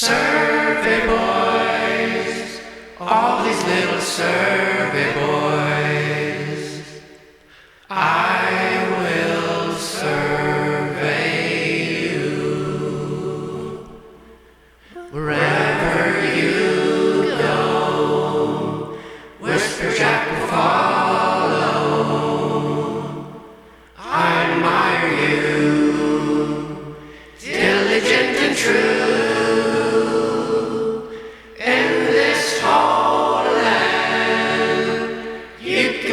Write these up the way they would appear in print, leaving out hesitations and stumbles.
Survey boys, all these little survey boys, I will survey you. Wherever you go, WhisperJack will follow. I admire you, diligent and true.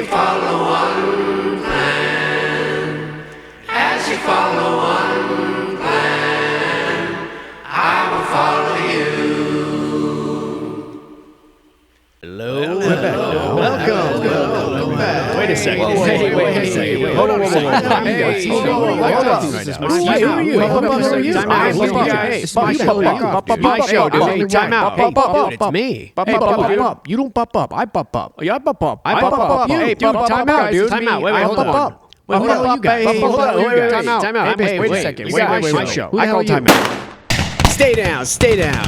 Follow one plan. As you follow one plan, I will follow you. Hello. Welcome back. Wait a second. Wait a second. Hold on. My show, dude. Time out. Hey, dude, it's me. You don't pop up. I pop up. Yeah, I pop up. I pop up. Hey, dude, time out, dude. Time out. Wait, hold on. Wait, hold on, you guys. Hold on. Wait, time out. Wait a second. Wait, my show. I call time out. Stay down.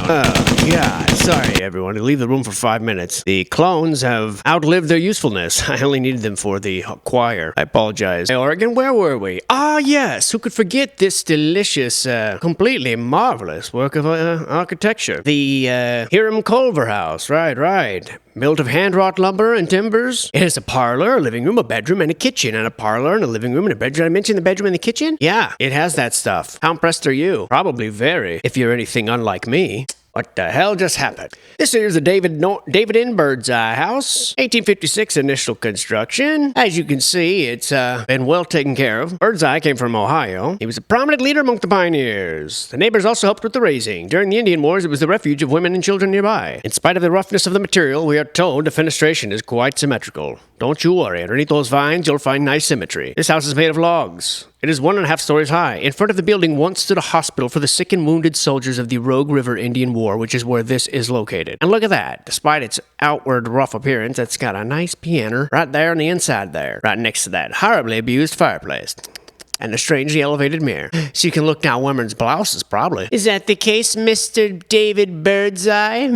Oh, God. Sorry, everyone. To leave the room for 5 minutes. The clones have outlived their usefulness. I only needed them for the choir. I apologize. Hey, Oregon, where were we? Ah, yes. Who could forget this delicious, completely marvelous work of architecture? The Hiram Culver House. Right. Built of hand-wrought lumber and timbers. It has a parlor, a living room, a bedroom, and a kitchen. And a parlor and a living room and a bedroom. Did I mention the bedroom and the kitchen? Yeah, it has that stuff. How impressed are you? Probably very, if you're anything unlike me. What the hell just happened? This here's the David N. Birdseye House. 1856 initial construction. As you can see, it's been well taken care of. Birdseye came from Ohio. He was a prominent leader among the pioneers. The neighbors also helped with the raising. During the Indian Wars, it was the refuge of women and children nearby. In spite of the roughness of the material, we are told the fenestration is quite symmetrical. Don't you worry. Underneath those vines, you'll find nice symmetry. This house is made of logs. It is 1.5 stories high. In front of the building once stood a hospital for the sick and wounded soldiers of the Rogue River Indian War, which is where this is located. And look at that. Despite its outward rough appearance, it's got a nice piano right there on the inside there, right next to that horribly abused fireplace. And a strangely elevated mirror. So you can look down women's blouses, probably. Is that the case, Mr. David Birdseye?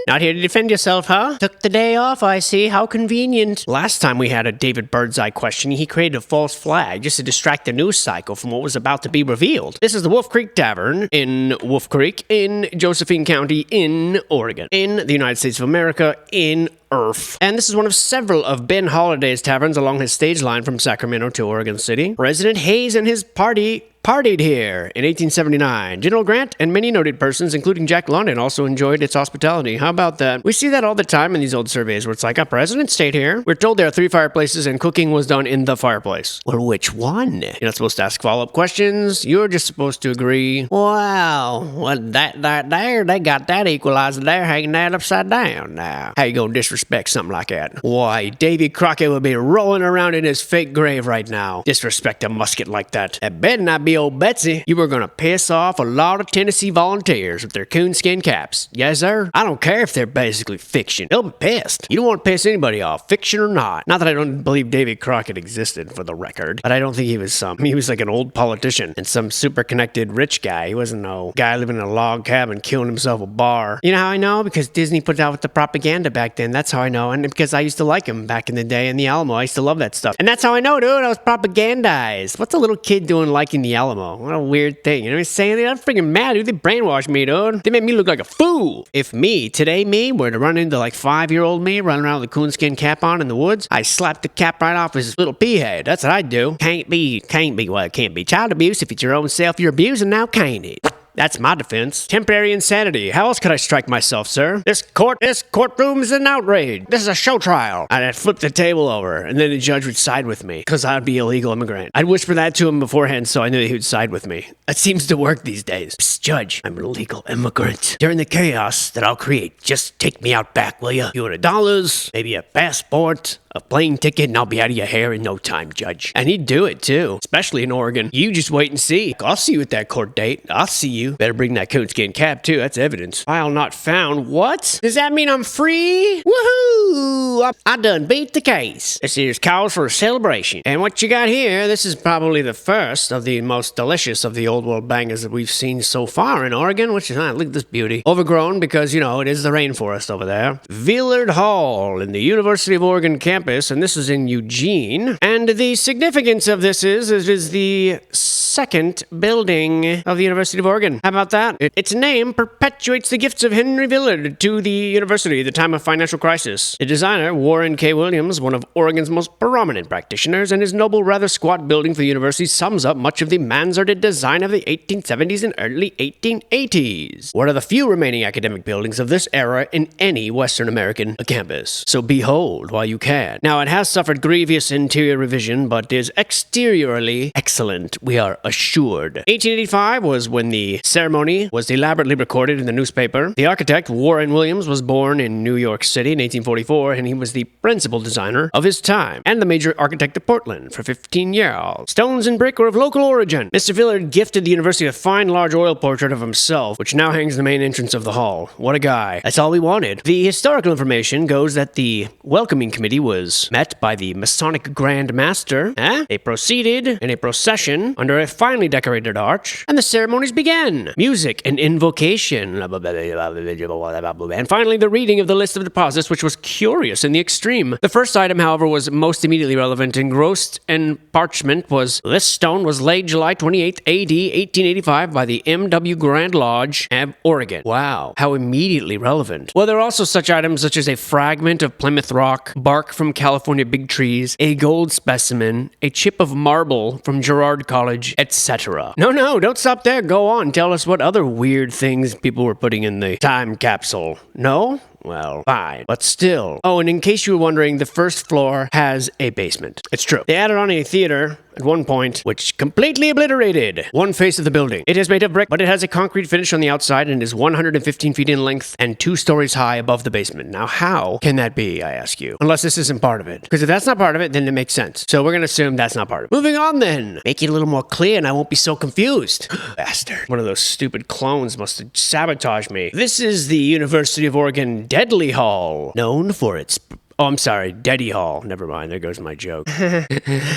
Not here to defend yourself, huh? Took the day off, I see. How convenient. Last time we had a David Birdseye questioning, he created a false flag just to distract the news cycle from what was about to be revealed. This is the Wolf Creek Tavern in Wolf Creek in Josephine County in Oregon. In the United States of America in Earth. And this is one of several of Ben Holliday's taverns along his stage line from Sacramento to Oregon City. President Hayes and his party partied here in 1879. General Grant and many noted persons, including Jack London, also enjoyed its hospitality. How about that? We see that all the time in these old surveys where it's like, a president stayed here. We're told there are 3 fireplaces and cooking was done in the fireplace. Well, which one? You're not supposed to ask follow-up questions. You're just supposed to agree. Wow, well, that there, they got that equalizer there hanging that upside down now. How you gonna disrespect something like that? Why, Davy Crockett would be rolling around in his fake grave right now. Disrespect a musket like that. It better not be old Betsy. You were gonna piss off a lot of Tennessee volunteers with their coonskin caps. Yes, sir? I don't care if they're basically fiction. They'll be pissed. You don't want to piss anybody off, fiction or not. Not that I don't believe Davy Crockett existed, for the record, but I don't think he was he was like an old politician and some super connected rich guy. He wasn't no guy living in a log cabin killing himself a bar. You know how I know? Because Disney put out with the propaganda back then. That's how I know. And because I used to like him back in the day in the Alamo. I used to love that stuff. And that's how I know, dude. I was propagandized. What's a little kid doing liking the Alamo? What a weird thing. You know what I'm saying? I'm freaking mad, dude. They brainwashed me, dude. They made me look like a fool. If today me, were to run into like 5-year-old me running around with a coonskin cap on in the woods, I slapped the cap right off his little pea head. That's what I'd do. Can't be. Well, it can't be child abuse if it's your own self you're abusing now, can't it? That's my defense. Temporary insanity. How else could I strike myself, sir? This courtroom is an outrage. This is a show trial. I'd flip the table over, and then the judge would side with me, because I'd be an illegal immigrant. I'd whisper that to him beforehand so I knew he would side with me. That seems to work these days. Psst, Judge, I'm an illegal immigrant. During the chaos that I'll create, just take me out back, will you? $200, maybe a passport, a plane ticket, and I'll be out of your hair in no time, Judge. And he'd do it, too. Especially in Oregon. You just wait and see. I'll see you at that court date. I'll see you. Better bring that coonskin cap, too. That's evidence. File not found. What? Does that mean I'm free? Woohoo! I done beat the case. This here's cause for a celebration. And what you got here, this is probably the first of the most delicious of the old world bangers that we've seen so far in Oregon, which is, look at this beauty. Overgrown because, it is the rainforest over there. Villard Hall in the University of Oregon campus, and this is in Eugene. And the significance of this is it is the second building of the University of Oregon. How about that? Its name perpetuates the gifts of Henry Villard to the university at the time of financial crisis. The designer, Warren K. Williams, one of Oregon's most prominent practitioners, and his noble, rather squat building for the university sums up much of the mansarded design of the 1870s and early 1880s. One of the few remaining academic buildings of this era in any Western American campus. So behold while you can. Now, it has suffered grievous interior revision, but is exteriorly excellent, we are assured. 1885 was when the ceremony was elaborately recorded in the newspaper. The architect, Warren Williams, was born in New York City in 1844, and he was the principal designer of his time, and the major architect of Portland for 15 years. Stones and brick were of local origin. Mr. Villard gifted the university a fine large oil portrait of himself, which now hangs in the main entrance of the hall. What a guy. That's all we wanted. The historical information goes that the welcoming committee was met by the Masonic Grand Master. They proceeded in a procession under a finely decorated arch, and the ceremonies began. Music and invocation. And finally, the reading of the list of deposits, which was curious in the extreme. The first item, however, was most immediately relevant. Engrossed in parchment was, this stone was laid July 28th, A.D. 1885 by the M.W. Grand Lodge of Oregon. Wow. How immediately relevant. Well, there are also such items such as a fragment of Plymouth Rock, bark from California big trees, a gold specimen, a chip of marble from Girard College, etc. No, don't stop there. Go on. Tell us what other weird things people were putting in the time capsule. No? Well, fine. But still. Oh, and in case you were wondering, the first floor has a basement. It's true. They added on a theater at one point, which completely obliterated one face of the building. It is made of brick, but it has a concrete finish on the outside and is 115 feet in length and 2 stories high above the basement. Now, how can that be, I ask you? Unless this isn't part of it. Because if that's not part of it, then it makes sense. So we're going to assume that's not part of it. Moving on then. Make it a little more clear and I won't be so confused. Bastard. One of those stupid clones must have sabotaged me. This is the University of Oregon Deadly Hall, known for its... Oh, I'm sorry, Deady Hall. Never mind, there goes my joke. I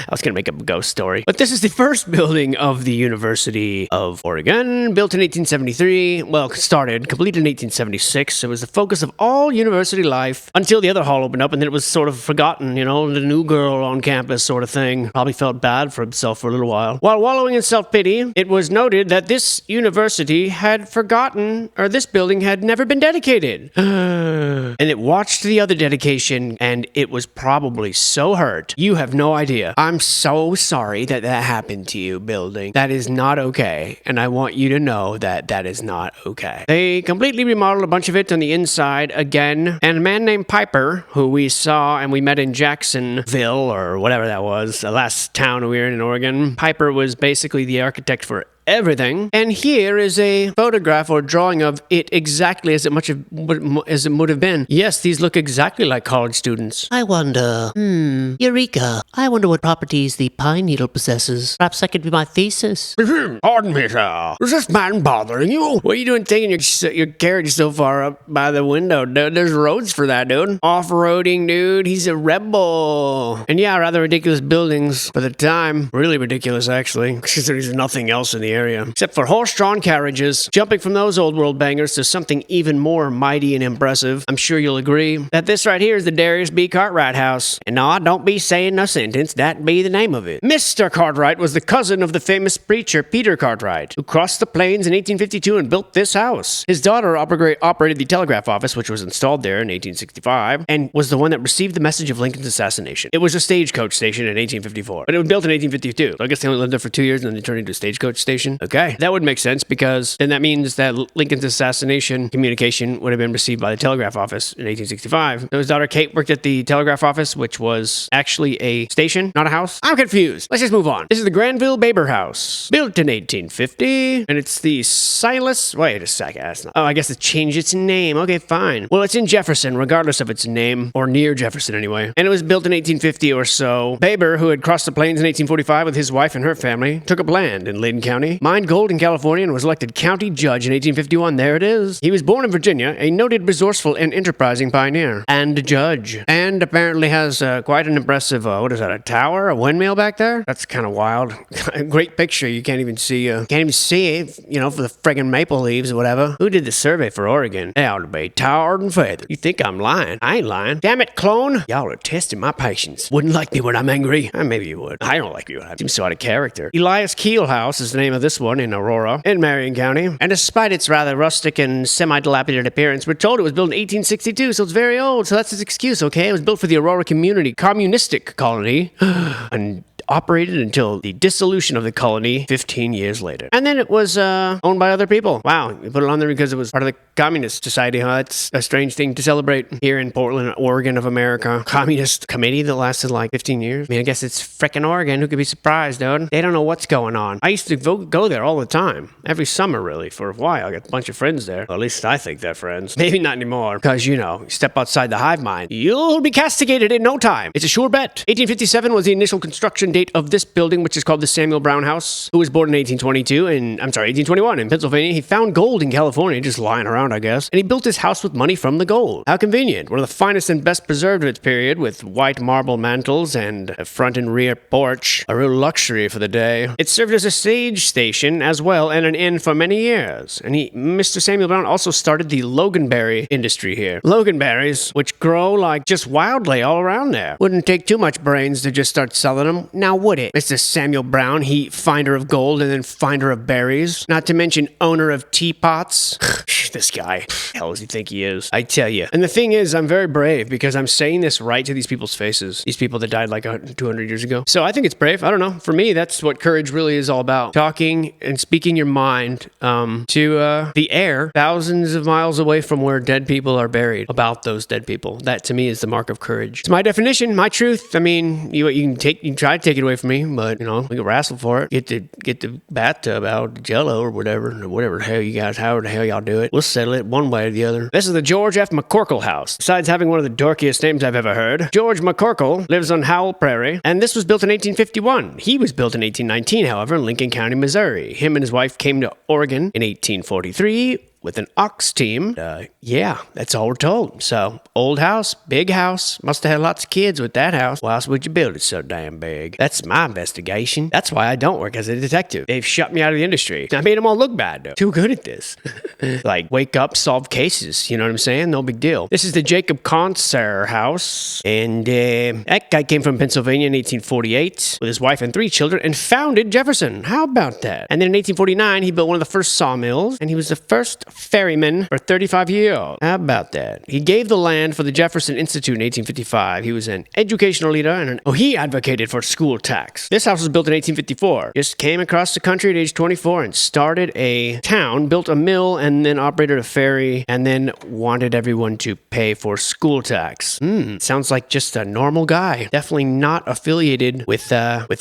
was going to make up a ghost story. But this is the first building of the University of Oregon, built in 1873. Well, completed in 1876. It was the focus of all university life until the other hall opened up, and then it was sort of forgotten, the new girl on campus sort of thing. Probably felt bad for himself for a little while. While wallowing in self-pity, it was noted that this university had forgotten, or this building had never been dedicated. And it watched the other dedication, and it was probably so hurt. You have no idea. I'm so sorry that happened to you, building. That is not okay, and I want you to know that that is not okay. They completely remodeled a bunch of it on the inside again, and a man named Piper, who we saw and we met in Jacksonville, or whatever that was, the last town we were in Oregon. Piper was basically the architect for everything. And here is a photograph or drawing of it exactly as it would have been. Yes, these look exactly like college students. I wonder, Eureka, I wonder what properties the pine needle possesses. Perhaps that could be my thesis. Pardon me, sir. Is this man bothering you? What are you doing taking your carriage so far up by the window, dude? There's roads for that, dude. Off-roading, dude. He's a rebel. And yeah, rather ridiculous buildings for the time. Really ridiculous, actually. Because there's nothing else in the area except for horse-drawn carriages. Jumping from those old world bangers to something even more mighty and impressive, I'm sure you'll agree that this right here is the Darius B. Cartwright House. And no, don't be saying no sentence, that be the name of it. Mr. Cartwright was the cousin of the famous preacher Peter Cartwright, who crossed the plains in 1852 and built this house. His daughter operated the telegraph office, which was installed there in 1865, and was the one that received the message of Lincoln's assassination. It was a stagecoach station in 1854, but it was built in 1852. So I guess they only lived there for 2 years and then they turned into a stagecoach station. Okay, that would make sense because then that means that Lincoln's assassination communication would have been received by the telegraph office in 1865. So his daughter Kate worked at the telegraph office, which was actually a station, not a house. I'm confused. Let's just move on. This is the Granville Baber House, built in 1850, and it's the Silas... Wait a second, that's not... Oh, I guess it changed its name. Okay, fine. Well, it's in Jefferson, regardless of its name, or near Jefferson anyway. And it was built in 1850 or so. Baber, who had crossed the plains in 1845 with his wife and her family, took up land in Layton County me. Mined gold in California and was elected county judge in 1851. There it is. He was born in Virginia, a noted resourceful and enterprising pioneer. And judge. And apparently has quite an impressive, a tower? A windmill back there? That's kind of wild. Great picture. You can't even see it, for the friggin' maple leaves or whatever. Who did the survey for Oregon? They ought to be tarred and feathered. You think I'm lying? I ain't lying. Damn it, clone. Y'all are testing my patience. Wouldn't like me when I'm angry. Maybe you would. I don't like you when I seem so out of character. Elias Keel House is the name of this one in Aurora, in Marion County. And despite its rather rustic and semi-dilapidated appearance, we're told it was built in 1862, so it's very old. So that's his excuse, okay? It was built for the Aurora communistic colony. And operated until the dissolution of the colony 15 years later. And then it was owned by other people. Wow, you put it on there because it was part of the Communist Society. Huh? That's a strange thing to celebrate here in Portland, Oregon of America. Communist committee that lasted like 15 years. I guess it's frickin' Oregon. Who could be surprised, dude? They don't know what's going on. I used to go there all the time. Every summer, really, for a while. I got a bunch of friends there. Well, at least I think they're friends. Maybe not anymore. Because, you step outside the hive mind. You'll be castigated in no time. It's a sure bet. 1857 was the initial construction date of this building, which is called the Samuel Brown House, who was born in 1821 in Pennsylvania. He found gold in California, just lying around, I guess, and he built his house with money from the gold. How convenient. One of the finest and best preserved of its period, with white marble mantels and a front and rear porch, a real luxury for the day. It served as a stage station as well and an inn for many years. And Mr. Samuel Brown also started the loganberry industry here. Loganberries, which grow like just wildly all around there. Wouldn't take too much brains to just start selling them. Now would it? Mr. Samuel Brown, he finder of gold and then finder of berries. Not to mention owner of teapots. This guy. Hell does he think he is? I tell you. And the thing is, I'm very brave because I'm saying this right to these people's faces. These people that died like 200 years ago. So I think it's brave. I don't know. For me, that's what courage really is all about. Talking and speaking your mind to the air thousands of miles away from where dead people are buried about those dead people. That to me is the mark of courage. It's my definition, my truth. I mean, you can try to take it away from me, but we can wrestle for it. Get the bathtub out, Jello or whatever the hell you guys, however the hell y'all do it. We'll settle it one way or the other. This is the George F. McCorkle House. Besides having one of the dorkiest names I've ever heard, George McCorkle lives on Howell Prairie, and this was built in 1851. He was built in 1819, however, in Lincoln County, Missouri. Him and his wife came to Oregon in 1843 with an ox team. Yeah, that's all we're told. So, old house, big house. Must have had lots of kids with that house. Why else would you build it so damn big? That's my investigation. That's why I don't work as a detective. They've shut me out of the industry. I made them all look bad, though. Too good at this. Like, wake up, solve cases. You know what I'm saying? No big deal. This is the Jacob Conser house. And that guy came from Pennsylvania in 1848 with his wife and 3 children and founded Jefferson. How about that? And then in 1849, he built one of the first sawmills, and he was the first ferryman for 35 years. How about that? He gave the land for the Jefferson Institute in 1855. He was an educational leader and he advocated for school tax. This house was built in 1854. Just came across the country at age 24 and started a town, built a mill, and then operated a ferry, and then wanted everyone to pay for school tax. Sounds like just a normal guy. Definitely not affiliated with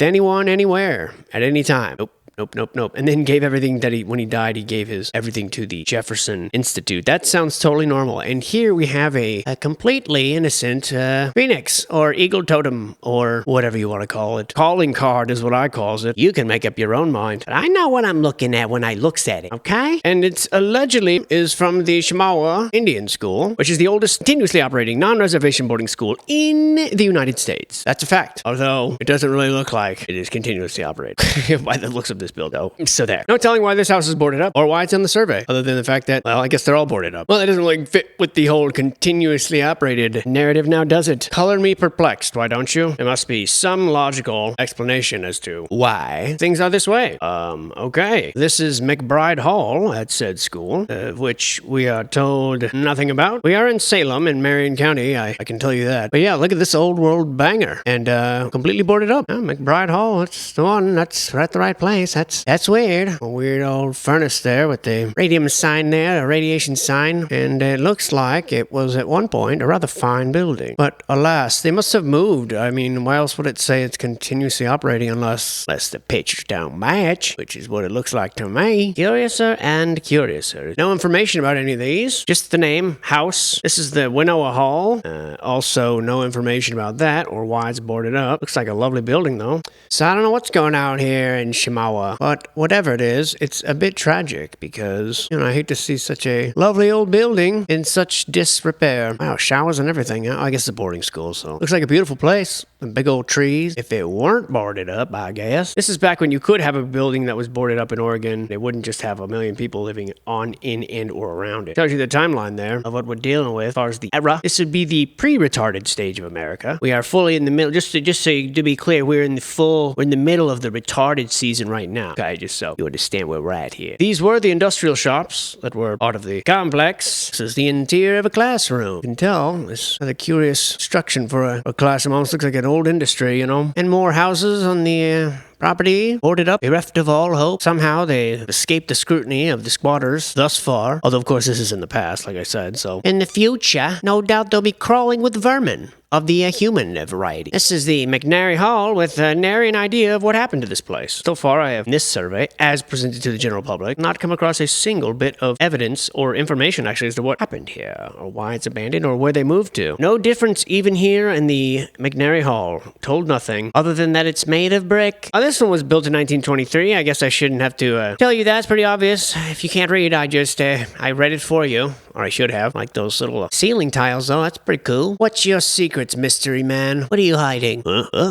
anyone, anywhere, at any time. Nope. And then gave everything that when he died, he gave his everything to the Jefferson Institute. That sounds totally normal. And here we have a completely innocent phoenix or eagle totem or whatever you want to call it. Calling card is what I calls it. You can make up your own mind. But I know what I'm looking at when I looks at it, okay? And it's allegedly is from the Chemawa Indian School, which is the oldest continuously operating non-reservation boarding school in the United States. That's a fact. Although it doesn't really look like it is continuously operating by the looks of this build. Oh, so there. No telling why this house is boarded up or why it's on the survey, other than the fact that, well, I guess they're all boarded up. Well, that doesn't really fit with the whole continuously operated narrative now, does it? Color me perplexed, why don't you? There must be some logical explanation as to why things are this way. Okay. This is McBride Hall at said school, which we are told nothing about. We are in Salem in Marion County, I can tell you that. But yeah, look at this old world banger and completely boarded up. McBride Hall, that's the one. That's right at the right place. That's weird. A weird old furnace there with the radium sign there, a radiation sign, and it looks like it was at one point a rather fine building. But alas, they must have moved. I mean, why else would it say it's continuously operating unless the pictures don't match, which is what it looks like to me. Curiouser and curiouser. No information about any of these, just the name, house. This is the Winnowa Hall. Also, no information about that or why it's boarded up. Looks like a lovely building though. So I don't know what's going on here in Chemawa Chemawa. But whatever it is, it's a bit tragic because, I hate to see such a lovely old building in such disrepair. Wow, showers and everything. I guess it's a boarding school, so looks like a beautiful place. And big old trees. If it weren't boarded up, I guess. This is back when you could have a building that was boarded up in Oregon. They wouldn't just have a million people living on, in, and or around it. Tells you the timeline there of what we're dealing with as far as the era. This would be the pre-retarded stage of America. We are fully in the middle. Just to be clear, we're in the middle of the retarded season right now. Okay, just so you understand where we're at here. These were the industrial shops that were part of the complex. This is the interior of a classroom. You can tell this rather curious structure for a classroom. Almost looks like an old industry, and more houses on the property, boarded up, bereft of all hope. Somehow they escaped the scrutiny of the squatters thus far. Although, of course, this is in the past, like I said, so. In the future, no doubt they'll be crawling with vermin of the human variety. This is the McNary Hall with nary an idea of what happened to this place. So far, I have in this survey, as presented to the general public, not come across a single bit of evidence or information actually as to what happened here, or why it's abandoned, or where they moved to. No difference even here in the McNary Hall. Told nothing, other than that it's made of brick. This one was built in 1923. I guess I shouldn't have to tell you that. It's pretty obvious. If you can't read, I read it for you. Or I should have. Like those little ceiling tiles, though. That's pretty cool. What's your secrets, mystery man? What are you hiding?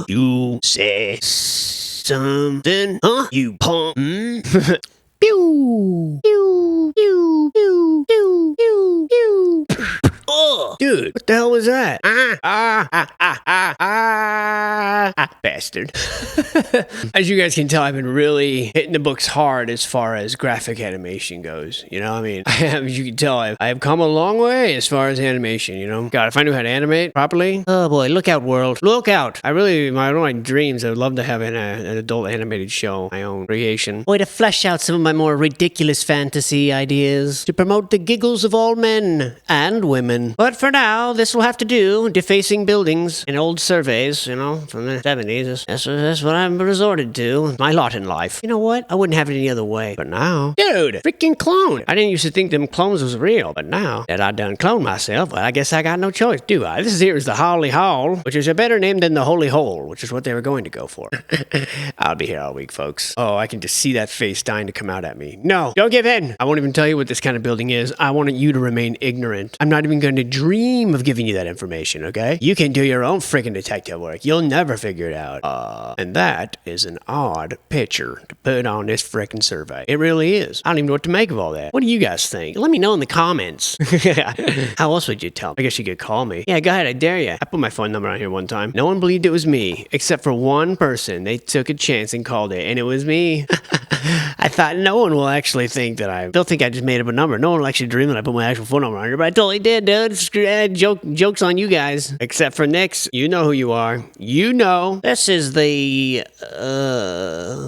You say something? Huh? You punk? Pew! Pew! Pew! Pew! Pew! Pew! Pew! Oh, dude, what the hell was that? Bastard. As you guys can tell, I've been really hitting the books hard as far as graphic animation goes. As you can tell, I have come a long way as far as animation, God, if I knew how to animate properly. Oh boy, look out, world. Look out. One of my dreams, I would love to have an adult animated show, my own creation. Boy, to flesh out some of my more ridiculous fantasy ideas, to promote the giggles of all men and women. But for now, this will have to do, defacing buildings and old surveys, from the 70s. That's what I'm resorted to. My lot in life. You know what? I wouldn't have it any other way. But now, dude, freaking clone. I didn't used to think them clones was real, but now that I done cloned myself, well, I guess I got no choice, do I? This here is the Holly Hall, which is a better name than the Holy Hole, which is what they were going to go for. I'll be here all week, folks. Oh, I can just see that face dying to come out at me. No, don't give in. I won't even tell you what this kind of building is. I want you to remain ignorant. I'm not even going to dream of giving you that information, okay? You can do your own freaking detective work. You'll never figure it out. And that is an odd picture to put on this freaking survey. It really is. I don't even know what to make of all that. What do you guys think? Let me know in the comments. How else would you tell me? I guess you could call me. Yeah, go ahead. I dare you. I put my phone number on here one time. No one believed it was me, except for one person. They took a chance and called it, and it was me. I thought no one will actually think that they'll think I just made up a number. No one will actually dream that I put my actual phone number on here, but I totally did, dude. Joke's on you guys. Except for Nix. You know who you are. You know. This is the,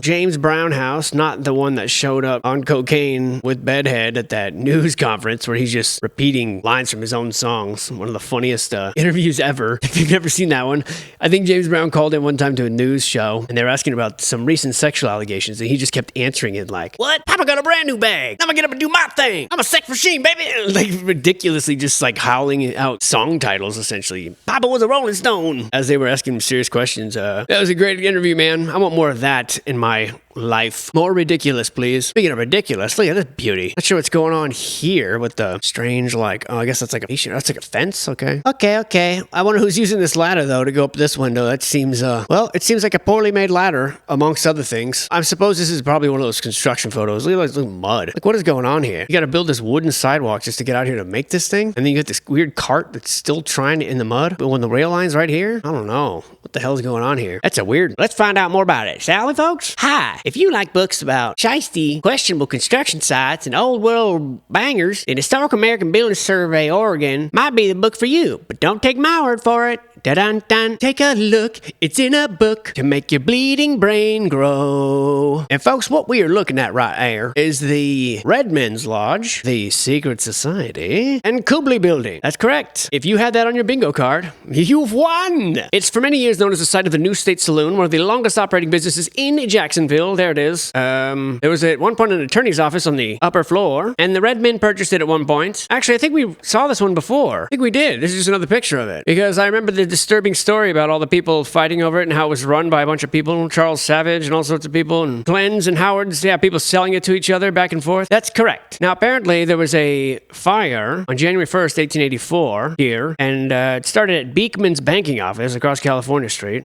James Brown house, not the one that showed up on cocaine with Bedhead at that news conference where he's just repeating lines from his own songs. One of the funniest interviews ever. If you've never seen that one, I think James Brown called in one time to a news show, and they were asking about some recent sexual allegations, and he just kept answering it like, what? Papa got a brand new bag. I'm gonna get up and do my thing. I'm a sex machine, baby. Like, ridiculously just like howling out song titles, essentially. Papa was a Rolling Stone. As they were asking him serious questions. That was a great interview, man. I want more of that in my life. More ridiculous, please. Speaking of ridiculous, look at this beauty. Not sure what's going on here with the strange, I guess that's like a fence, okay? Okay. I wonder who's using this ladder, though, to go up this window. That seems, it seems like a poorly made ladder, amongst other things. I suppose this is probably one of those construction photos. Look at this little mud. Like, what is going on here? You gotta build this wooden sidewalk just to get out here to make this thing? And then you get this weird cart that's still trying in the mud, but when the rail line's right here? I don't know. What the hell's going on here? That's a weird... Let's find out more about it, shall we, folks? Hi. If you like books about shiesty, questionable construction sites and old world bangers, then Historic American Building Survey Oregon might be the book for you. But don't take my word for it. Dun-dun-dun. Take a look. It's in a book to make your bleeding brain grow. And folks, what we are looking at right here is the Redmen's Lodge, the Secret Society, and Kublai Building. That's correct. If you had that on your bingo card, you've won. It's for many years known as the site of the New State Saloon, one of the longest operating businesses in Jacksonville. There it is. There was at one point an attorney's office on the upper floor, and the Redmen purchased it at one point. Actually, I think we saw this one before. I think we did. This is just another picture of it. Because I remember the disturbing story about all the people fighting over it and how it was run by a bunch of people, Charles Savage and all sorts of people, and Glenn's and Howard's, people selling it to each other back and forth? That's correct. Now, apparently, there was a fire on January 1st, 1884 here, and it started at Beekman's banking office across California Street.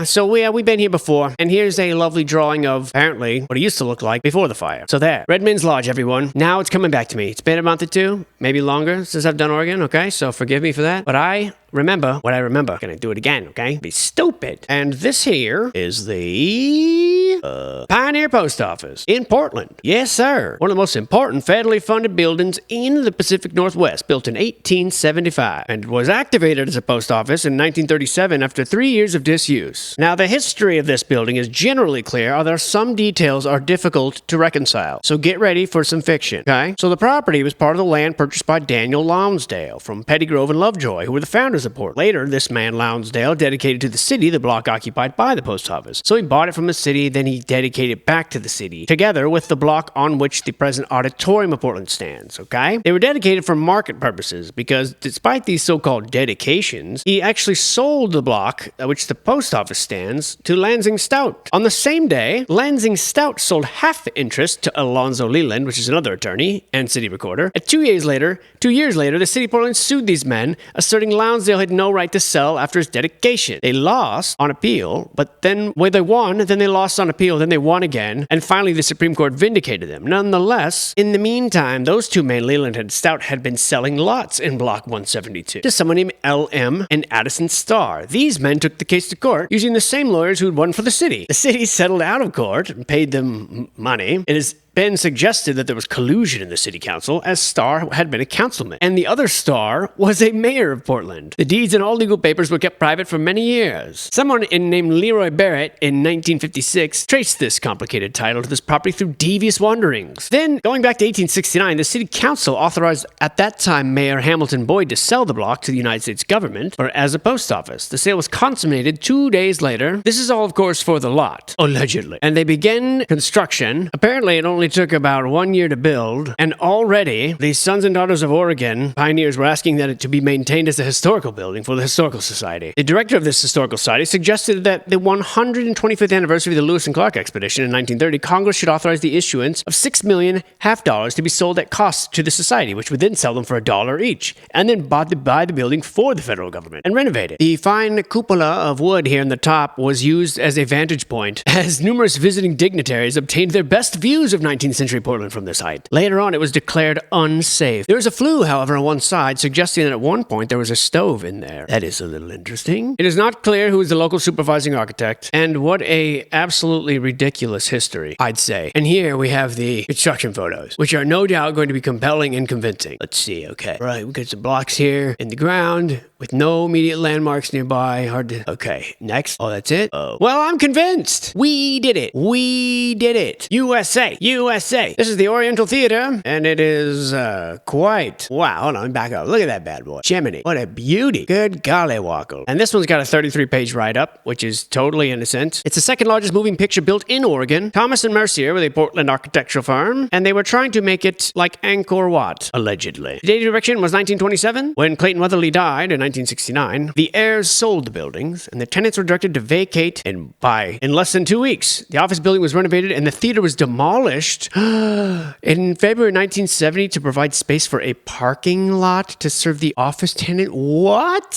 So we've been here before, and here's a lovely drawing of, apparently, what it used to look like before the fire. So there, Redmond's Lodge, everyone. Now it's coming back to me. It's been a month or two, maybe longer, since I've done Oregon, okay? So forgive me for that. But I remember what I remember. Gonna do it again, okay? Be stupid. And this here is the Pioneer Post Office in Portland. Yes, sir. One of the most important federally funded buildings in the Pacific Northwest, built in 1875, and was activated as a post office in 1937 after 3 years of disuse. Now, the history of this building is generally clear, although some details are difficult to reconcile. So get ready for some fiction, okay? So the property was part of the land purchased by Daniel Lonsdale from Pettygrove and Lovejoy, who were the founders of Portland. Later, this man, Lonsdale, dedicated to the city the block occupied by the post office. So he bought it from the city, then he dedicated it back to the city, together with the block on which the present auditorium of Portland stands, okay? They were dedicated for market purposes, because despite these so-called dedications, he actually sold the block at which the post office stands to Lansing Stout. On the same day, Lansing Stout sold half the interest to Alonzo Leland, which is another attorney and city recorder. And 2 years later, the city of Portland sued these men, asserting Lonsdale had no right to sell after his dedication. They lost on appeal, but then when they won, then they lost on appeal, then they won again, and finally the Supreme Court vindicated them. Nonetheless, in the meantime, those two men, Leland and Stout, had been selling lots in Block 172 to someone named L.M. and Addison Starr. These men took the case to court using the same lawyers who had won for the city. The city settled out of court and paid them money. It has been suggested that there was collusion in the city council, as Starr had been a councilman, and the other Starr was a mayor of Portland. The deeds and all legal papers were kept private for many years. Someone named Leroy Barrett in 1956 traced this complicated title to this property through devious wanderings. Then, going back to 1869, the city council authorized at that time Mayor Hamilton Boyd to sell the block to the United States government or as a post office. The sale was consummated 2 days later. This is all, of course, for the lot, allegedly. And they began construction. Apparently, it only took about 1 year to build, and already the Sons and Daughters of Oregon pioneers were asking that it to be maintained as a historical building for the Historical Society. The director of this Historical Society suggested that the 125th anniversary of the Lewis and Clark expedition in 1930, Congress should authorize the issuance of $6 million to be sold at cost to the society, which would then sell them for $1 each, and then buy the building for the federal government and renovate it. The fine cupola of wood here in the top was used as a vantage point, as numerous visiting dignitaries obtained their best views of 19th century Portland from this height. Later on, it was declared unsafe. There was a flue, however, on one side, suggesting that at one point there was a stove in there. That is a little interesting. It is not clear who is the local supervising architect, and what a absolutely ridiculous history, I'd say. And here we have the construction photos, which are no doubt going to be compelling and convincing. Let's see, okay. Right, we got some blocks here in the ground with no immediate landmarks nearby. Hard to... Okay, next. Oh, that's it? Oh. Well, I'm convinced. We did it. We did it. USA. USA. This is the Oriental Theater, and it is quite... Wow, hold on, back up. Look at that bad boy. Gemini. What a beauty. Good golly wackle. And this one's got a 33-page write-up, which is totally innocent. It's the second largest moving picture built in Oregon. Thomas and Mercier were a Portland architectural firm, and they were trying to make it like Angkor Wat, allegedly. The date of erection was 1927. When Clayton Weatherly died in 1969, the heirs sold the buildings, and the tenants were directed to vacate in less than 2 weeks. The office building was renovated, and the theater was demolished in February 1970 to provide space for a parking lot to serve the office tenant. What?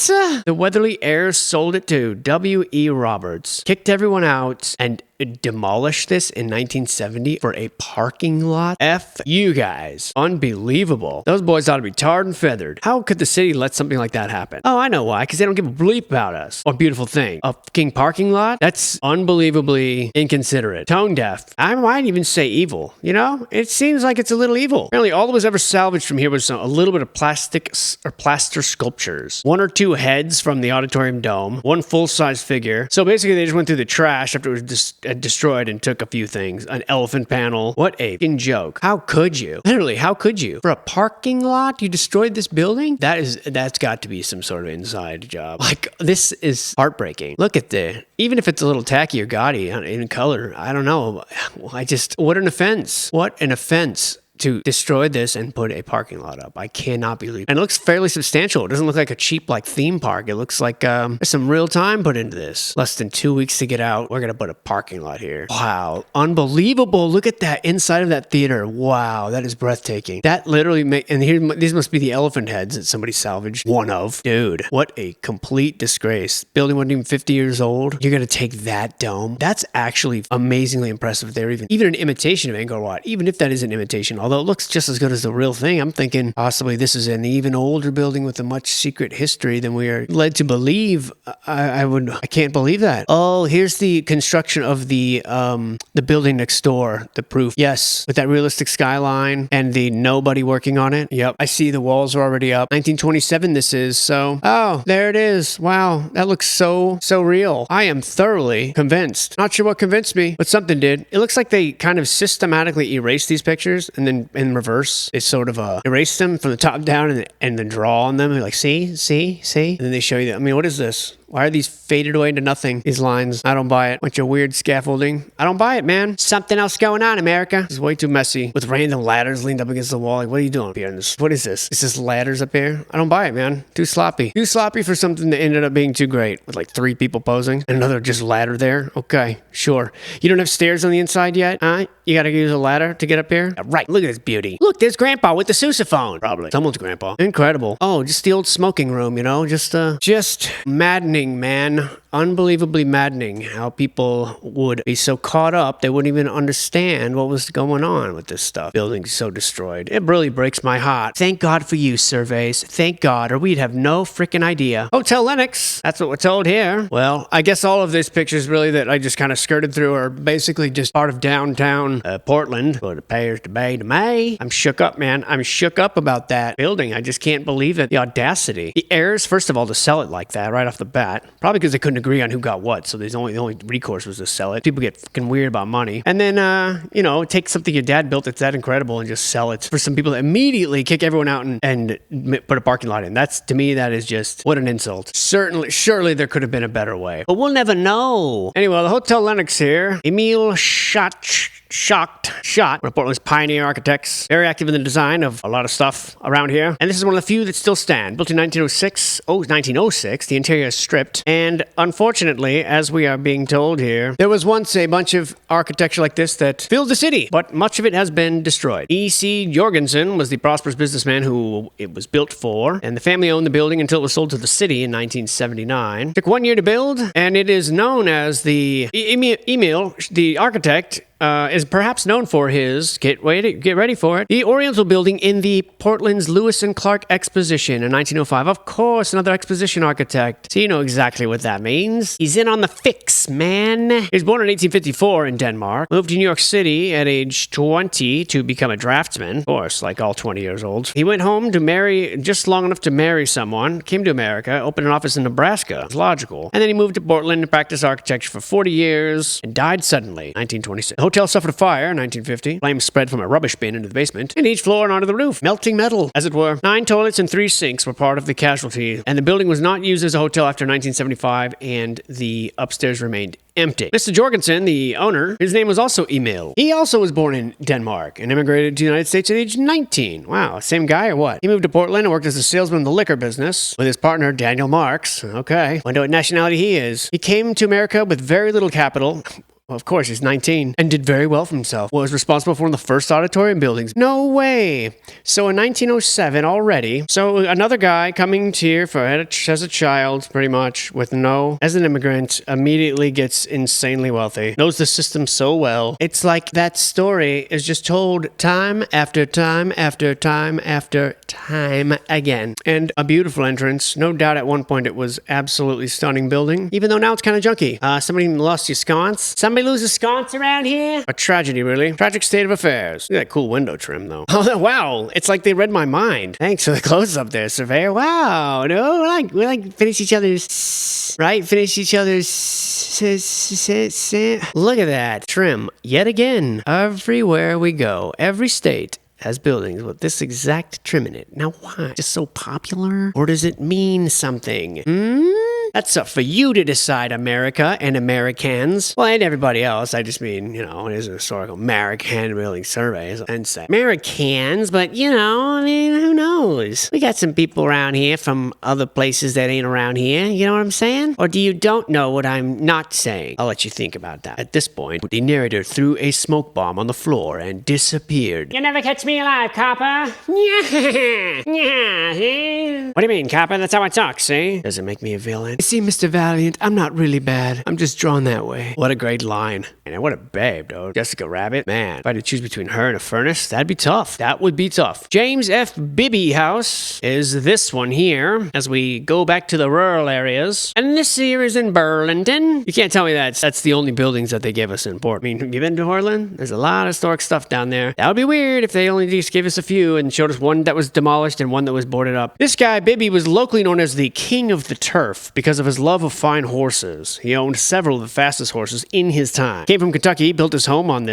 The Weatherly heirs sold it to W.E. Roberts, kicked everyone out, and demolished this in 1970 for a parking lot? F you guys. Unbelievable. Those boys ought to be tarred and feathered. How could the city let something like that happen? Oh, I know why. Because they don't give a bleep about us. Or beautiful thing. A fucking parking lot? That's unbelievably inconsiderate. Tone deaf. I might even say evil. You know? It seems like it's a little evil. Apparently, all that was ever salvaged from here was a little bit of plastic or plaster sculptures. 1 or 2 heads from the auditorium dome. 1 full-size figure. So basically, they just went through the trash after it was destroyed and took a few things. An elephant panel. What a fucking joke. How could you? Literally, how could you? For a parking lot, you destroyed this building? That's got to be some sort of inside job. Like, this is heartbreaking. Look at even if it's a little tacky or gaudy in color, I don't know. What an offense. What an offense to destroy this and put a parking lot up. I cannot believe it. And it looks fairly substantial. It doesn't look like a cheap like theme park. It looks like there's some real time put into this. Less than 2 weeks to get out. We're going to put a parking lot here. Wow. Unbelievable. Look at that inside of that theater. Wow. That is breathtaking. That literally and here, these must be the elephant heads that somebody salvaged one of. Dude, what a complete disgrace. Building wasn't even 50 years old. You're going to take that dome. That's actually amazingly impressive. They're even an imitation of Angkor Wat, even if that is an imitation, although it looks just as good as the real thing. I'm thinking possibly this is an even older building with a much secret history than we are led to believe. I can't believe that. Oh, here's the construction of the building next door. The proof. Yes, with that realistic skyline and the nobody working on it. Yep. I see the walls are already up. 1927 this is. So, oh, there it is. Wow. That looks so real. I am thoroughly convinced. Not sure what convinced me, but something did. It looks like they kind of systematically erased these pictures and then in reverse, they sort of erase them from the top down and then draw on them. And like, see? And then they show you that. I mean, what is this? Why are these faded away into nothing? These lines. I don't buy it. Bunch of weird scaffolding. I don't buy it, man. Something else going on, America. It's way too messy. With random ladders leaned up against the wall. Like, what are you doing up here? What is this? Is this ladders up here? I don't buy it, man. Too sloppy. Too sloppy for something that ended up being too great. With like 3 people posing. And another just ladder there. Okay, sure. You don't have stairs on the inside yet? You gotta use a ladder to get up here? Yeah, right. Look at this beauty. Look, there's Grandpa with the sousaphone. Probably. Someone's Grandpa. Incredible. Oh, just the old smoking room, you know? Just maddening, man. Unbelievably maddening how people would be so caught up they wouldn't even understand what was going on with this stuff. Buildings so destroyed. It really breaks my heart. Thank God for you, surveys. Thank God, or we'd have no freaking idea. Hotel Lennox. That's what we're told here. Well, I guess all of these pictures really that I just kind of skirted through are basically just part of downtown Portland. What appears to be to me. I'm shook up, man. I'm shook up about that building. I just can't believe it. The audacity. The heirs, first of all, to sell it like that right off the bat. Probably because they couldn't agree on who got what, so the only recourse was to sell it. People get fucking weird about money. And then, take something your dad built that's that incredible and just sell it for some people that immediately kick everyone out and put a parking lot in. That's, to me, that is just, what an insult. Surely there could have been a better way. But we'll never know. Anyway, the Hotel Lennox here. Emil Schacht, one of Portland's pioneer architects, very active in the design of a lot of stuff around here. And this is one of the few that still stand. Built in 1906, the interior is stripped. And unfortunately, as we are being told here, there was once a bunch of architecture like this that filled the city, but much of it has been destroyed. E.C. Jorgensen was the prosperous businessman who it was built for, and the family owned the building until it was sold to the city in 1979. It took 1 year to build, and it is known as the Emil, the architect, is perhaps known for his, get ready for it, the Oriental building in the Portland's Lewis and Clark Exposition in 1905. Of course, another exposition architect. So you know exactly what that means. He's in on the fix, man. He was born in 1854 in Denmark, moved to New York City at age 20 to become a draftsman, of course, like all 20 years old. He went home to marry, just long enough to marry someone, came to America, opened an office in Nebraska. It's logical. And then he moved to Portland and practiced architecture for 40 years and died suddenly, 1926. The hotel suffered a fire in 1950. Flames spread from a rubbish bin into the basement, and each floor and onto the roof. Melting metal, as it were. 9 toilets and 3 sinks were part of the casualty, and the building was not used as a hotel after 1975, and the upstairs remained empty. Mr. Jorgensen, the owner, his name was also Emil. He also was born in Denmark and immigrated to the United States at age 19. Wow, same guy or what? He moved to Portland and worked as a salesman in the liquor business with his partner, Daniel Marks. Okay, wonder what nationality he is. He came to America with very little capital. Well, of course, he's 19 and did very well for himself. Was responsible for one of the first auditorium buildings. No way. So in 1907 already, so another guy coming here as a child, pretty much, as an immigrant, immediately gets insanely wealthy. Knows the system so well. It's like that story is just told time after time after time after time again. And a beautiful entrance. No doubt at one point it was absolutely stunning building, even though now it's kind of junky. Somebody lost your sconce. Somebody lose a sconce around here? A tragedy, really. Tragic state of affairs. Look at that cool window trim, though. Oh, wow. It's like they read my mind. Thanks for the close-up there, surveyor. Wow. No, we like finish each other's... Right? Finish each other's... Look at that. Trim. Yet again. Everywhere we go. Every state has buildings with this exact trim in it. Now, why? Just so popular? Or does it mean something? That's up for you to decide, America and Americans. Well, and everybody else. I just mean, it is a historical American building survey. And say Americans, but who knows? We got some people around here from other places that ain't around here. You know what I'm saying? Or do you don't know what I'm not saying? I'll let you think about that. At this point, the narrator threw a smoke bomb on the floor and disappeared. You never catch me alive, copper. What do you mean, copper? That's how I talk, see? Does it make me a villain? See, Mr. Valiant, I'm not really bad. I'm just drawn that way. What a great line. And what a babe, though. Jessica Rabbit. Man, if I had to choose between her and a furnace, that'd be tough. That would be tough. James F. Bibby House is this one here, as we go back to the rural areas. And this here is in Burlington. You can't tell me that's the only buildings that they gave us in Port. I mean, have you been to Portland? There's a lot of historic stuff down there. That would be weird if they only just gave us a few and showed us one that was demolished and one that was boarded up. This guy, Bibby, was locally known as the King of the Turf because of his love of fine horses. He owned several of the fastest horses in his time. Came from Kentucky, built his home on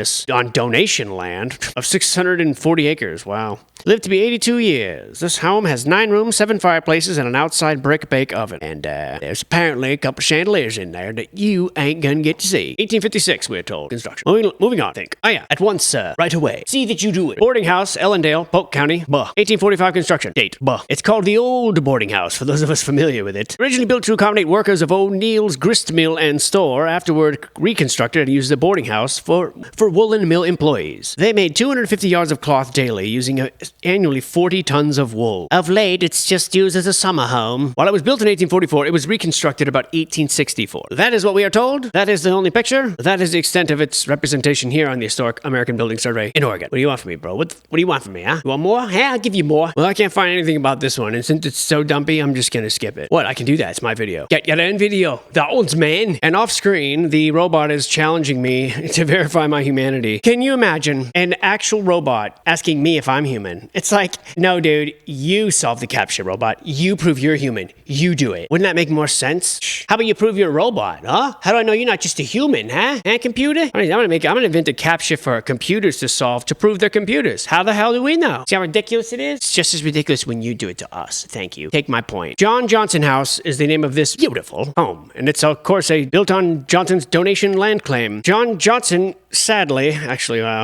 donation land of 640 acres. Wow. Lived to be 82 years. This home has 9 rooms, 7 fireplaces, and an outside brick bake oven. And there's apparently a couple chandeliers in there that you ain't gonna get to see. 1856, we're told. Construction. Moving on, I think. Oh yeah, at once, right away. See that you do it. Boarding house, Ellendale, Polk County, Buh. 1845 construction. Date, Buh. It's called the Old Boarding House, for those of us familiar with it. Originally built to accommodate workers of O'Neill's grist mill and store, afterward reconstructed and used as a boarding house for woolen mill employees. They made 250 yards of cloth daily, using annually 40 tons of wool. Of late, it's just used as a summer home. While it was built in 1844, it was reconstructed about 1864. That is what we are told. That is the only picture. That is the extent of its representation here on the Historic American Building Survey in Oregon. What do you want from me, bro? What do you want from me, huh? You want more? Yeah, I'll give you more. Well, I can't find anything about this one, and since it's so dumpy, I'm just gonna skip it. What? I can do that. It's my video. Get in video. That one's man. And off screen, the robot is challenging me to verify my humanity. Can you imagine an actual robot asking me if I'm human? It's like, no, dude, you solve the CAPTCHA, robot. You prove you're human. You do it. Wouldn't that make more sense? How about you prove you're a robot, huh? How do I know you're not just a human, huh? Computer? I'm gonna invent a CAPTCHA for computers to solve to prove they're computers. How the hell do we know? See how ridiculous it is? It's just as ridiculous when you do it to us. Thank you. Take my point. John Johnson House is the name of this beautiful home, and it's of course built on Johnson's donation land claim. John Johnson sadly,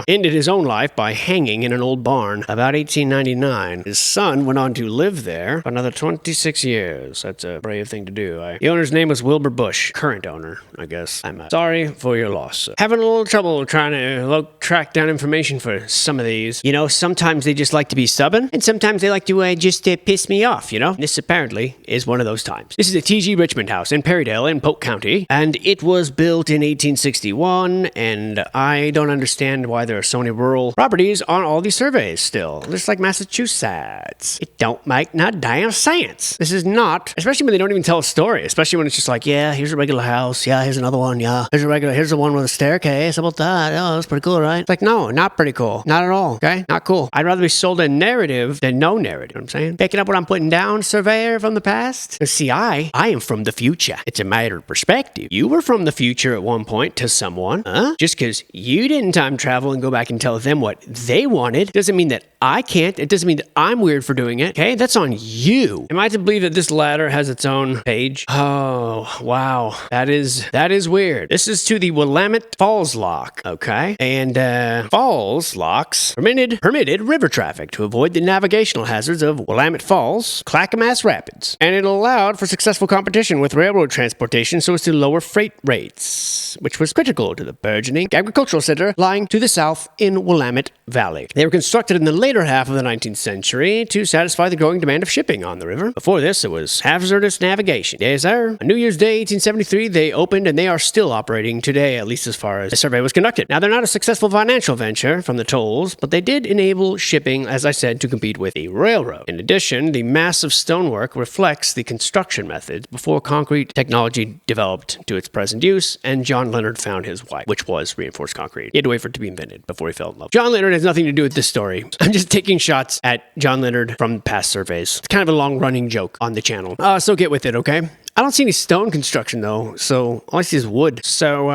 ended his own life by hanging in an old barn about 1899. His son went on to live there for another 26 years. That's a brave thing to do. The owner's name was Wilbur Bush, current owner, I guess. I'm sorry for your loss. Having a little trouble trying to track down information for some of these. Sometimes they just like to be stubborn, and sometimes they like to just piss me off, This apparently is one of those times. This is a T.G. Richmond house in Perrydale in Polk County, and it was built in 1861, and I don't understand why there are so many rural properties on all these surveys still. Just like Massachusetts. It don't make no damn sense. This is not, especially when they don't even tell a story, especially when it's just like, yeah, here's a regular house, yeah, here's another one, yeah, here's the one with a staircase, how about that? Oh, that's pretty cool, right? It's like, no, not pretty cool. Not at all, okay? Not cool. I'd rather be sold a narrative than no narrative, you know what I'm saying? Picking up what I'm putting down, surveyor from the past? See, I am from the future. It's a matter of perspective. You were from the future at one point to someone, huh? Just because you didn't time travel and go back and tell them what they wanted doesn't mean that I can't. It doesn't mean that I'm weird for doing it, okay? That's on you. Am I to believe that this ladder has its own page? Oh, wow. That is weird. This is to the Willamette Falls lock, okay? And falls locks permitted river traffic to avoid the navigational hazards of Willamette Falls, Clackamas Rapids. And it allowed for successful competition with railroad transportation so as to lower freight rates, which was critical to the burgeoning agricultural center lying to the south in Willamette Valley. They were constructed in the later half of the 19th century to satisfy the growing demand of shipping on the river. Before this, it was hazardous navigation. Yes, sir. On New Year's Day, 1873, they opened, and they are still operating today, at least as far as the survey was conducted. Now, they're not a successful financial venture from the tolls, but they did enable shipping, as I said, to compete with the railroad. In addition, the massive stonework reflects the construction methods before concrete technology developed to its present use, and John Leonard found his wife, which was reinforced concrete. He had to wait for it to be invented before he fell in love. John Leonard has nothing to do with this story. I'm just taking shots at John Leonard from past surveys. It's kind of a long-running joke on the channel. So get with it, okay? I don't see any stone construction though, so all I see is wood. So,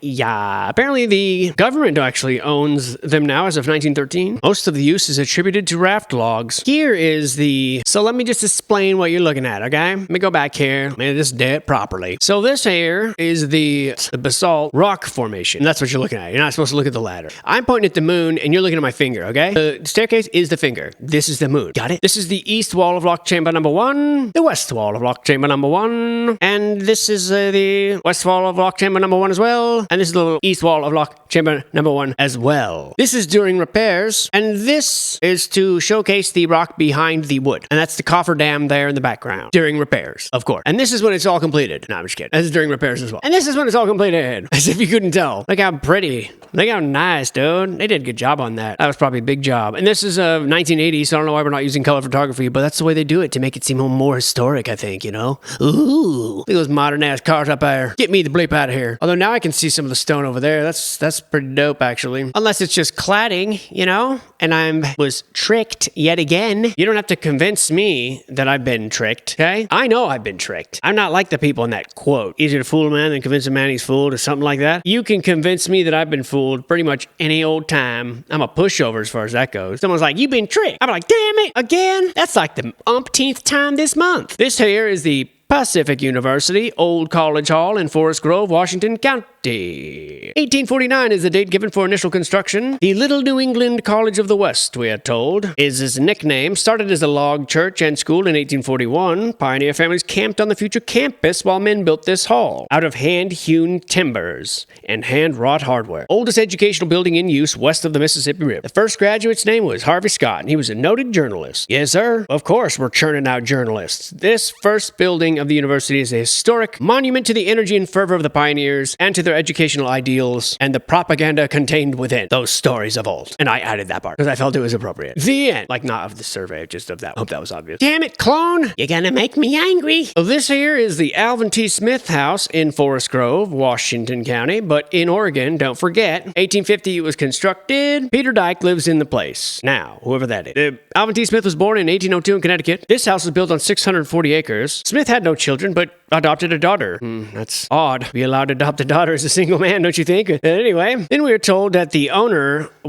yeah. Apparently the government actually owns them now as of 1913. Most of the use is attributed to raft logs. Here is so let me just explain what you're looking at, okay? Let me go back here. Let me just do it properly. So this here is the basalt rock formation. That's what you're looking at. You're not supposed to look at the ladder. I'm pointing at the moon and you're looking at my finger, okay? The staircase is the finger. This is the moon. Got it? This is the east wall of lock chamber number 1, the west wall of lock chamber number 1, and this is the west wall of lock chamber number 1 as well, and this is the east wall of lock chamber number 1 as well. This is during repairs, and this is to showcase the rock behind the wood, and that's the cofferdam there in the background during repairs, of course. And this is when it's all completed. No, I'm just kidding. This is during repairs as well. And this is when it's all completed. As if you couldn't tell. Look how pretty. Look how nice, dude. They did a good job on that. That was probably a big job. And this is 1980, so I don't know why we're not using color photography, but that's the way they do it to make it seem more historic, I think, you know? Ooh. Look at those modern-ass cars up there. Get me the bleep out of here. Although now I can see some of the stone over there. That's pretty dope, actually. Unless it's just cladding, you know? And I was tricked yet again. You don't have to convince me that I've been tricked, okay? I know I've been tricked. I'm not like the people in that quote. Easier to fool a man than convince a man he's fooled or something like that. You can convince me that I've been fooled pretty much any old time. I'm a pushover as far as that goes. Someone's like, you've been tricked. I'm like, damn it, again? That's like the umpteenth time this month. This here is the Pacific University, Old College Hall in Forest Grove, Washington County. 1849 is the date given for initial construction. The Little New England College of the West, we are told, is its nickname. Started as a log church and school in 1841. Pioneer families camped on the future campus while men built this hall out of hand-hewn timbers and hand-wrought hardware. Oldest educational building in use west of the Mississippi River. The first graduate's name was Harvey Scott, and he was a noted journalist. Yes, sir. Of course, we're churning out journalists. This first building of the university is a historic monument to the energy and fervor of the pioneers and to their educational ideals and the propaganda contained within those stories of old. And I added that part because I felt it was appropriate. The end. Like, not of the survey, just of that. I hope that was obvious. Damn it, clone! You're gonna make me angry. So this here is the Alvin T. Smith House in Forest Grove, Washington County, but in Oregon, don't forget, 1850 it was constructed. Peter Dyke lives in the place. Now, whoever that is. Alvin T. Smith was born in 1802 in Connecticut. This house was built on 640 acres. Smith had no children, but adopted a daughter. That's odd. Be allowed to adopt a daughter as a single man, don't you think? Anyway, then we were told that the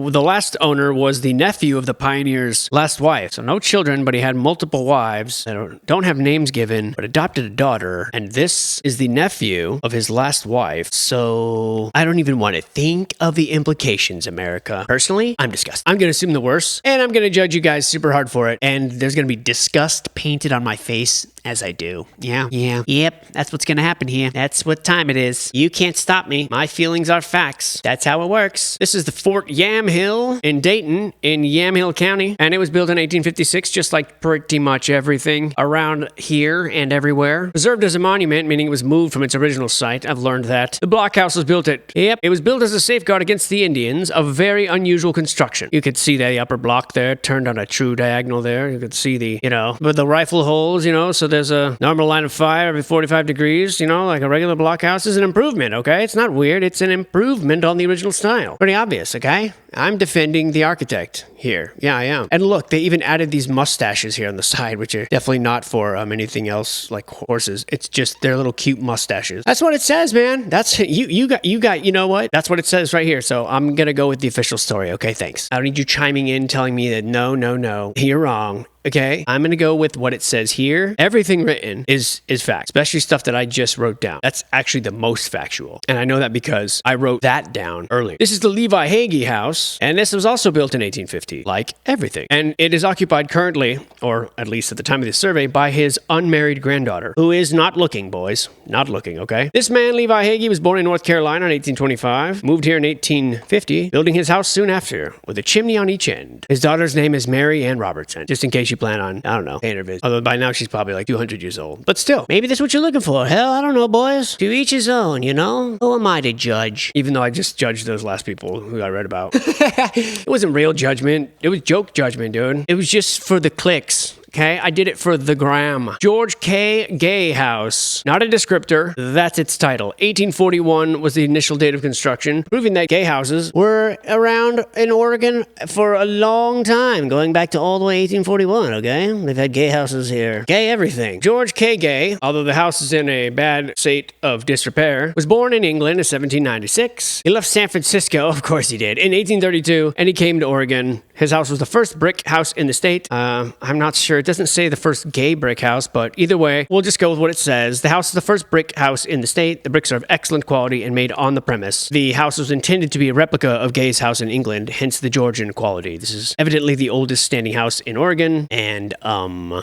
last owner was the nephew of the pioneer's last wife. So no children, but he had multiple wives that don't have names given, but adopted a daughter. And this is the nephew of his last wife. So I don't even want to think of the implications, America. Personally, I'm disgusted. I'm going to assume the worst, and I'm going to judge you guys super hard for it. And there's going to be disgust painted on my face as I do. Yep, that's what's gonna happen here. That's what time it is. You can't stop me. My feelings are facts. That's how it works. This is the Fort Yamhill in Dayton in Yamhill County, and it was built in 1856, just like pretty much everything around here and everywhere. Preserved as a monument, meaning it was moved from its original site. I've learned that. The blockhouse was built it was built as a safeguard against the Indians, of very unusual construction. You could see the upper block there, turned on a true diagonal there. You could see with the rifle holes, so there's a normal line of fire every 45 degrees, like a regular blockhouse is an improvement, okay? It's not weird. It's an improvement on the original style. Pretty obvious, okay? I'm defending the architect here. Yeah, I am. And look, they even added these mustaches here on the side, which are definitely not for anything else like horses. It's just their little cute mustaches. That's what it says, man. That's you got. You know what? That's what it says right here. So I'm gonna go with the official story. Okay, thanks. I don't need you chiming in, telling me that no, you're wrong. Okay, I'm going to go with what it says here. Everything written is fact, especially stuff that I just wrote down. That's actually the most factual. And I know that because I wrote that down earlier. This is the Levi Hagee house, and this was also built in 1850, like everything. And it is occupied currently, or at least at the time of this survey, by his unmarried granddaughter, who is not looking, boys. Not looking, okay? This man, Levi Hagee, was born in North Carolina in 1825, moved here in 1850, building his house soon after, with a chimney on each end. His daughter's name is Mary Ann Robertson, just in case you plan on, I don't know, paying her visit. Although by now she's probably like 200 years old. But still, maybe that's what you're looking for. Hell, I don't know, boys. To each his own, Who am I to judge? Even though I just judged those last people who I read about. It wasn't real judgment. It was joke judgment, dude. It was just for the clicks. okay? I did it for the gram. George K. Gay House. Not a descriptor. That's its title. 1841 was the initial date of construction, proving that gay houses were around in Oregon for a long time, going back to all the way 1841, okay? They've had gay houses here. Gay everything. George K. Gay, although the house is in a bad state of disrepair, was born in England in 1796. He left San Francisco, of course he did, in 1832, and he came to Oregon. His house was the first brick house in the state. I'm not sure. It doesn't say the first gay brick house, but either way, we'll just go with what it says. The house is the first brick house in the state. The bricks are of excellent quality and made on the premise. The house was intended to be a replica of Gay's house in England, hence the Georgian quality. This is evidently the oldest standing house in Oregon, and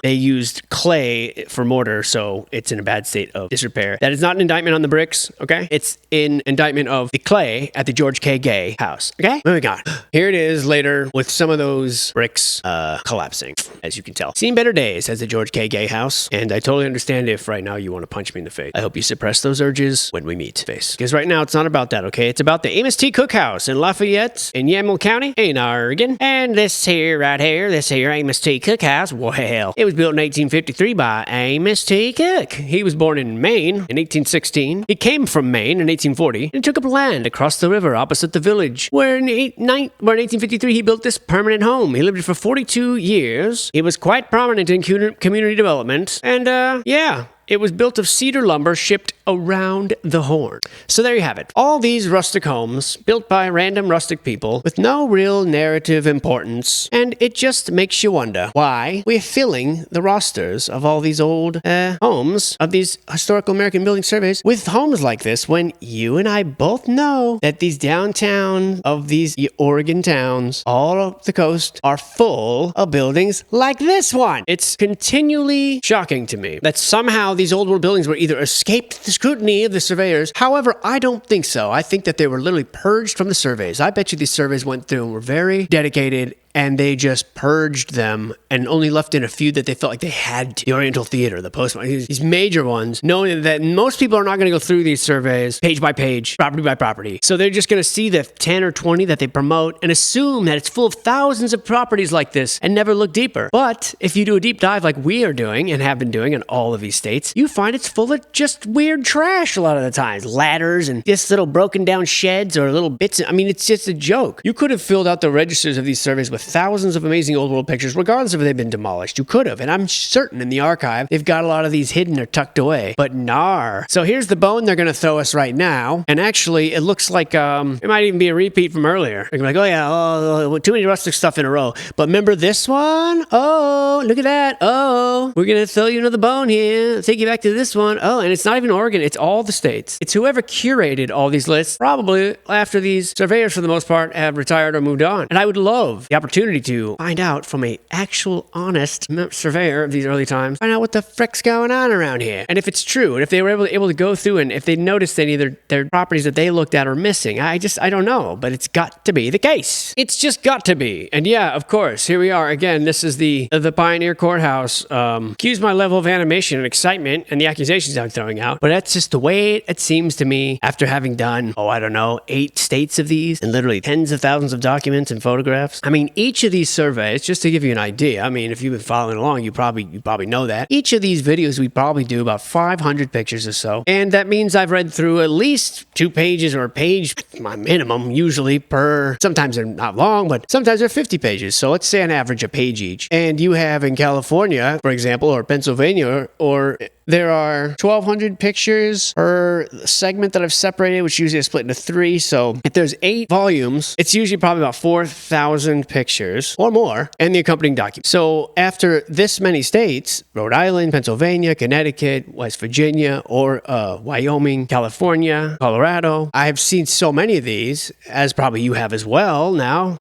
they used clay for mortar, so it's in a bad state of disrepair. That is not an indictment on the bricks, okay? It's an indictment of the clay at the George K. Gay house, okay? Moving on. Here it is later with some of those bricks collapsing, as you can tell. Seen better days as the George K. Gay house, and I totally understand if right now you want to punch me in the face. I hope you suppress those urges when we meet face. Because right now it's not about that, okay? It's about the Amos T. Cook House in Lafayette in Yamhill County in Oregon. And this here Amos T. Cook House, well, it was built in 1853 by Amos T. Cook. He was born in Maine in 1816. He came from Maine in 1840 and took up land across the river opposite the village, where in 1853 he built this permanent home. He lived for 42 years. He was quite prominent in community development, and yeah. It was built of cedar lumber shipped around the Horn. So there you have it. All these rustic homes built by random rustic people with no real narrative importance. And it just makes you wonder why we're filling the rosters of all these old homes of these historical American building surveys with homes like this when you and I both know that these downtown of these Oregon towns all up the coast are full of buildings like this one. It's continually shocking to me that somehow these old world buildings were either escaped the scrutiny of the surveyors. However, I don't think so. I think that they were literally purged from the surveys. I bet you these surveys went through and were very dedicated, and they just purged them and only left in a few that they felt like they had to. The Oriental Theater, the Postmark, these major ones, knowing that most people are not going to go through these surveys page by page, property by property. So they're just going to see the 10 or 20 that they promote and assume that it's full of thousands of properties like this and never look deeper. But if you do a deep dive like we are doing and have been doing in all of these states, you find it's full of just weird trash a lot of the times. Ladders and just little broken down sheds or little bits. I mean, it's just a joke. You could have filled out the registers of these surveys with thousands of amazing old world pictures, regardless of if they've been demolished. You could have, and I'm certain in the archive they've got a lot of these hidden or tucked away. But nar. So here's the bone they're going to throw us right now, and actually it looks like it might even be a repeat from earlier. They're like, oh yeah, too many rustic stuff in a row. But remember this one? Oh, look at that. Oh, we're going to throw you another bone here. Take you back to this one. Oh, and it's not even Oregon. It's all the states. It's whoever curated all these lists, probably after these surveyors for the most part have retired or moved on. And I would love the opportunity to find out from a actual honest surveyor of these early times, find out what the frick's going on around here. And if it's true, and if they were able to go through and if they noticed any of their properties that they looked at are missing, I don't know, but it's got to be the case. It's just got to be. And yeah, of course, here we are again. This is the Pioneer Courthouse. Excuse my level of animation and excitement and the accusations I'm throwing out, but that's just the way it seems to me after having done, 8 states of these and literally tens of thousands of documents and photographs. I mean, each of these surveys, just to give you an idea, I mean, if you've been following along, you probably know that. Each of these videos, we probably do about 500 pictures or so. And that means I've read through at least 2 pages or a page, my minimum, usually per, sometimes they're not long, but sometimes they're 50 pages. So let's say on average a page each. And you have in California, for example, or Pennsylvania, or there are 1,200 pictures per segment that I've separated, which usually is split into 3. So if there's 8 volumes, it's usually probably about 4,000 pictures or more and the accompanying document. So after this many states, Rhode Island, Pennsylvania, Connecticut, West Virginia, or Wyoming, California, Colorado, I've seen so many of these, as probably you have as well now,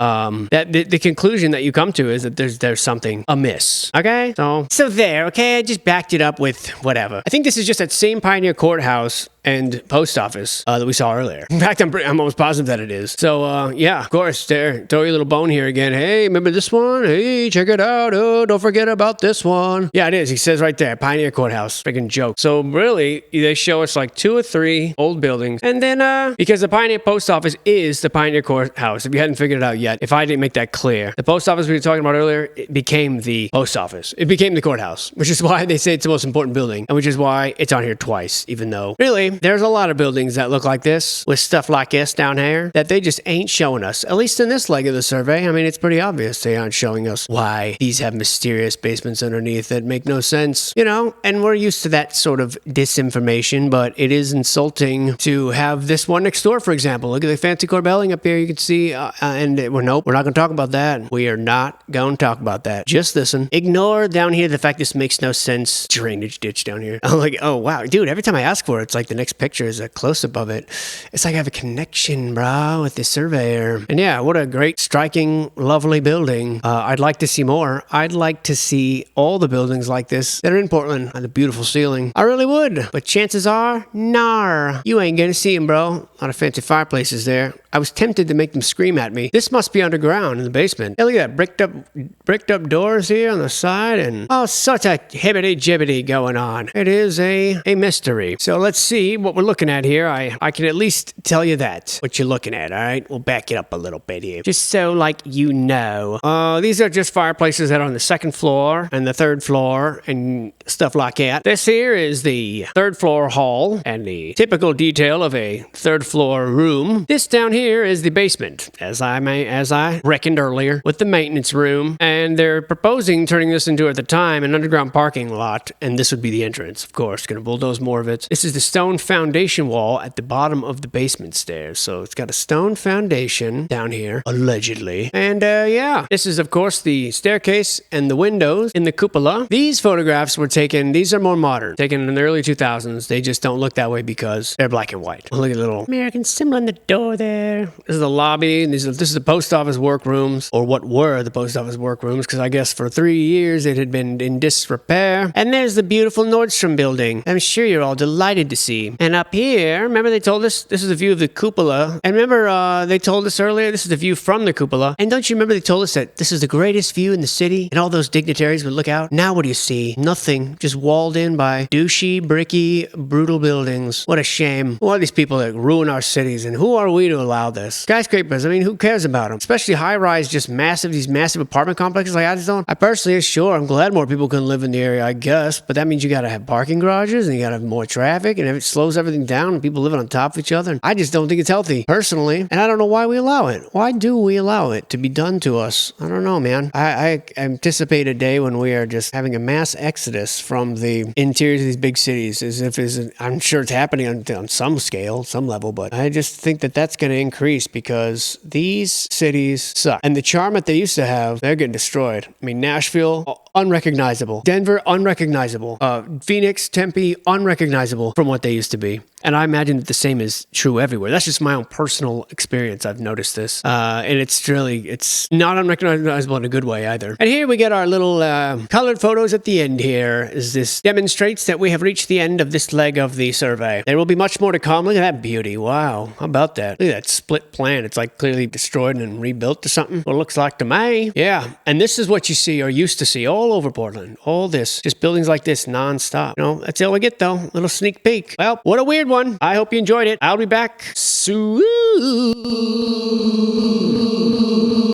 that the conclusion that you come to is that there's something amiss. Okay? So there, okay? I just backed it up with whatever. I think this is just that same Pioneer Courthouse and post office that we saw earlier. In fact, I'm almost positive that it is. So, yeah, of course, there, throw your little bone here again. Hey, remember this one? Hey, check it out. Oh, don't forget about this one. Yeah, it is. He says right there, Pioneer Courthouse. Freaking joke. So, really, they show us like 2 or 3 old buildings. And then, because the Pioneer Post Office is the Pioneer Courthouse, if you hadn't figured it out yet, if I didn't make that clear, the post office we were talking about earlier, it became the post office. It became the courthouse, which is why they say it's the most important building, and which is why it's on here twice, even though, really, there's a lot of buildings that look like this, with stuff like this down here, that they just ain't showing us, at least in this leg of the survey. I mean, it's pretty obvious they aren't showing us why these have mysterious basements underneath that make no sense, you know, and we're used to that sort of disinformation, but it is insulting to have this one next door, for example. Look at the fancy corbelling up here, you can see, nope, we're not going to talk about that. We are not going to talk about that. Just listen. Ignore down here the fact this makes no sense. Drainage ditch down here. I'm like, oh, wow. Dude, every time I ask for it, it's like the next picture is a close-up of it. It's like I have a connection, bro, with the surveyor. And yeah, what a great, striking, lovely building. I'd like to see more. I'd like to see all the buildings like this that are in Portland on the beautiful ceiling. I really would. But chances are, nar. You ain't gonna see them, bro. A lot of fancy fireplaces there. I was tempted to make them scream at me. This must be underground in the basement. Hey, look at that bricked up doors here on the side, and oh, such a hibbity-jibbity going on. It is a mystery. So let's see what we're looking at here. I can at least tell you that, what you're looking at, all right? We'll back it up a little bit here. Just so, like, you know. These are just fireplaces that are on the 2nd floor and the 3rd floor and stuff like that. This here is the 3rd floor hall and the typical detail of a 3rd floor room. This down here is the basement, as I reckoned earlier, with the maintenance room, and they're proposing turning this into, at the time, an underground parking lot, and this would be the entrance, of course. Gonna bulldoze more of it. This is the stone foundation wall at the bottom of the basement stairs, so it's got a stone foundation down here, allegedly. And yeah, this is, of course, the staircase and the windows in the cupola. These photographs were taken, these are more modern, taken in the early 2000s. They just don't look that way because they're black and white. Look at the little American symbol on the door there. This is the lobby, and this is the post office workrooms, or what were the post office workrooms, because I guess for 3 years it had been in disrepair. And there's the beautiful Nordstrom building. I'm sure you're all delighted to see. And up here, remember they told us this is a view of the cupola. And remember they told us earlier this is the view from the cupola. And don't you remember they told us that this is the greatest view in the city, and all those dignitaries would look out? Now what do you see? Nothing. Just walled in by douchey, bricky, brutal buildings. What a shame. Who are these people that ruin our cities, and who are we to allow this? Skyscrapers, I mean, who cares about them? Especially high-rise, just these massive apartment complexes. Like, I personally, sure, I'm glad more people can live in the area, I guess, but that means you gotta have parking garages, and you gotta have more traffic, and it slows everything down, and people living on top of each other. And I just don't think it's healthy, personally, and I don't know why we allow it. Why do we allow it to be done to us? I don't know, man. I anticipate a day when we are just having a mass exodus from the interiors of these big cities, I'm sure it's happening on some scale, some level, but I just think that that's gonna increase because these cities suck. And the charm that they used to have, they're getting destroyed. I mean, Nashville, unrecognizable. Denver, unrecognizable. Phoenix, Tempe, unrecognizable from what they used to be. And I imagine that the same is true everywhere. That's just my own personal experience. I've noticed this. And it's not unrecognizable in a good way either. And here we get our little colored photos at the end here. As this demonstrates that we have reached the end of this leg of the survey. There will be much more to come. Look at that beauty. Wow. How about that? Look at that split plan. It's like clearly destroyed and rebuilt or something. What it looks like to me. Yeah. And this is what you see or used to see all over Portland. All this. Just buildings like this nonstop. You know, that's all we get though. Little sneak peek. Well, what a weird one. I hope you enjoyed it. I'll be back soon.